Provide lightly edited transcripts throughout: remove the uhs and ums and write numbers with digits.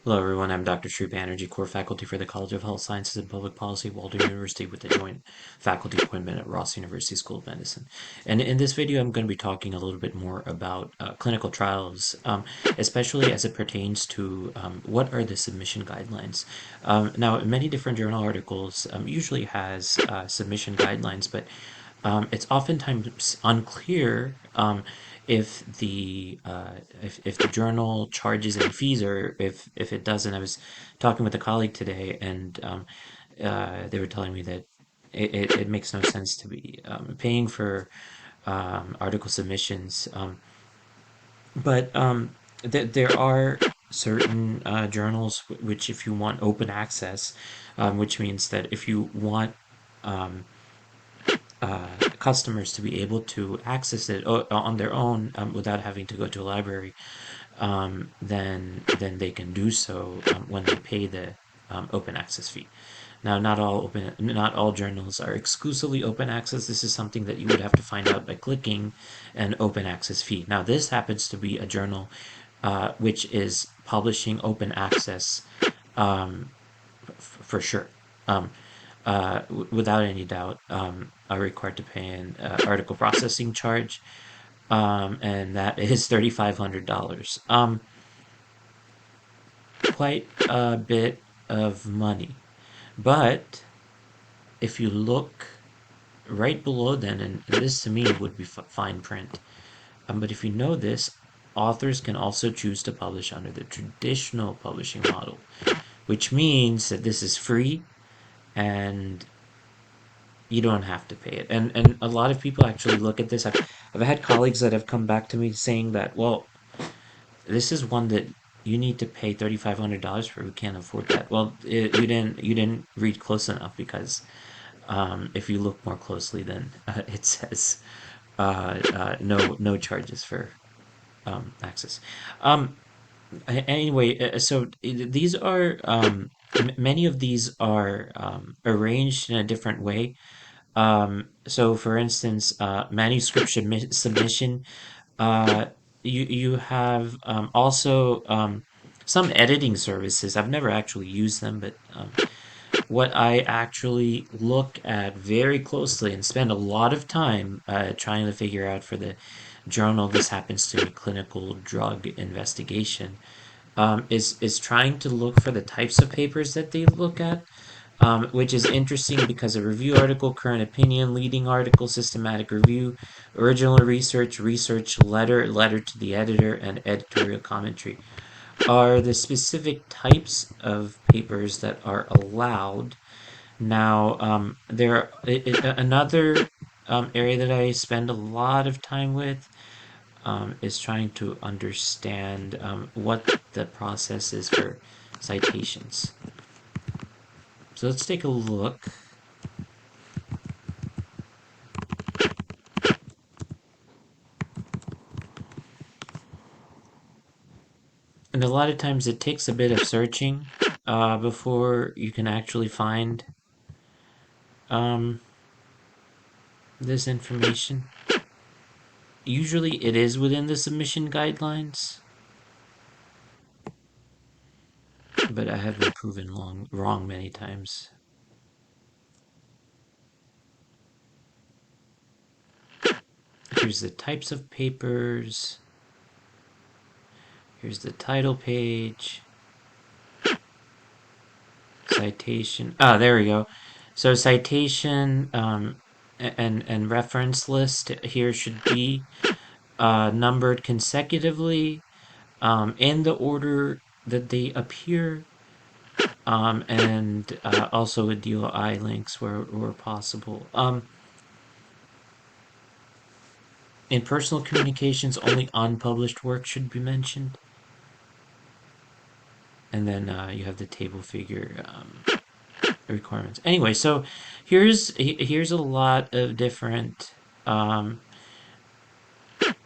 Hello everyone, I'm Dr. Sri Banerjee, core faculty for the College of Health Sciences and Public Policy at Walden University with a joint faculty appointment at Ross University School of Medicine. And in this video, I'm going to be talking a little bit more about clinical trials, especially as it pertains to what are the submission guidelines. Now, many different journal articles usually has submission guidelines, but it's oftentimes unclear if the journal charges any fees or if it doesn't. I was talking with a colleague today, and they were telling me that it makes no sense to be paying for article submissions, but there are certain journals which, if you want open access, which means that if you want um, customers to be able to access it on their own without having to go to a library, then they can do so when they pay the open access fee. Now, not all journals are exclusively open access. This is something that you would have to find out by clicking an open access fee. Now, this happens to be a journal which is publishing open access for sure. Um, Without any doubt, are required to pay an article processing charge, and that is $3,500. Quite a bit of money. But if you look right below then, and this to me would be fine print, but if you know this, authors can also choose to publish under the traditional publishing model, which means that this is free and you don't have to pay it. And a lot of people actually look at this. I've had colleagues that have come back to me saying that, well, this is one that you need to pay $3,500 for. We can't afford that. Well, you didn't read close enough, because if you look more closely, then it says no charges for access. Um, anyway, so these are many of these are arranged in a different way. So, for instance, manuscript submission. Uh, you have also some editing services. I've never actually used them, but what I actually look at very closely and spend a lot of time trying to figure out for the journal, this happens to be clinical drug investigation, is trying to look for the types of papers that they look at, which is interesting because a review article, current opinion, leading article, systematic review, original research, research letter, letter to the editor, and editorial commentary are the specific types of papers that are allowed. Now, another area that I spend a lot of time with is trying to understand what the process is for citations. So let's take a look. And a lot of times it takes a bit of searching before you can actually find um, this information. Usually it is within the submission guidelines, but I have been proven wrong many times. Here's the types of papers. Here's the title page. Citation. Ah, there we go. So citation and reference list here should be numbered consecutively in the order that they appear, and also with DOI links where possible. In personal communications, only unpublished work should be mentioned. And then you have the table figure requirements. Anyway, so here's a lot of um,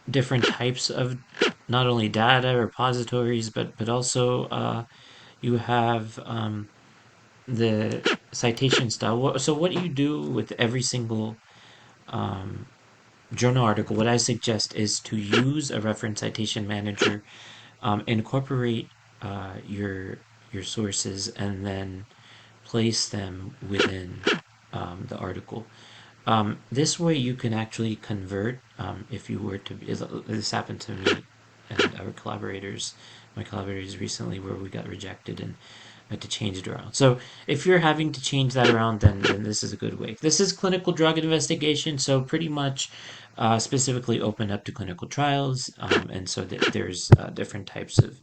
different types of not only data repositories, but also you have the citation style. So what you do with every single journal article, what I suggest is to use a reference citation manager, incorporate your sources and then place them within the article. This way you can actually convert, if you were to, this happened to me and my collaborators recently, where we got rejected and had to change it around. So if you're having to change that around, then this is a good way. This is clinical drug investigation, so pretty much specifically open up to clinical trials, and so there's different types of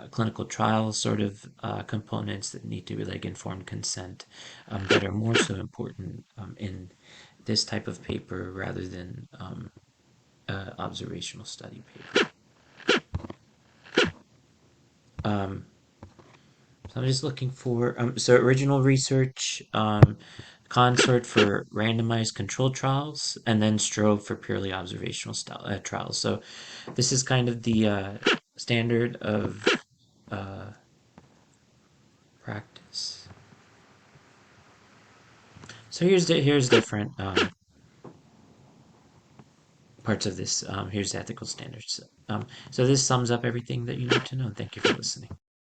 clinical trial sort of components that need to be like informed consent, that are more so important in this type of paper rather than observational study paper. Um, so I'm just looking for so original research, consort for randomized control trials, and then Strobe for purely observational trials. So this is kind of the standard of uh, practice. So here's different parts of this. Here's the ethical standards. So this sums up everything that you need to know. Thank you for listening.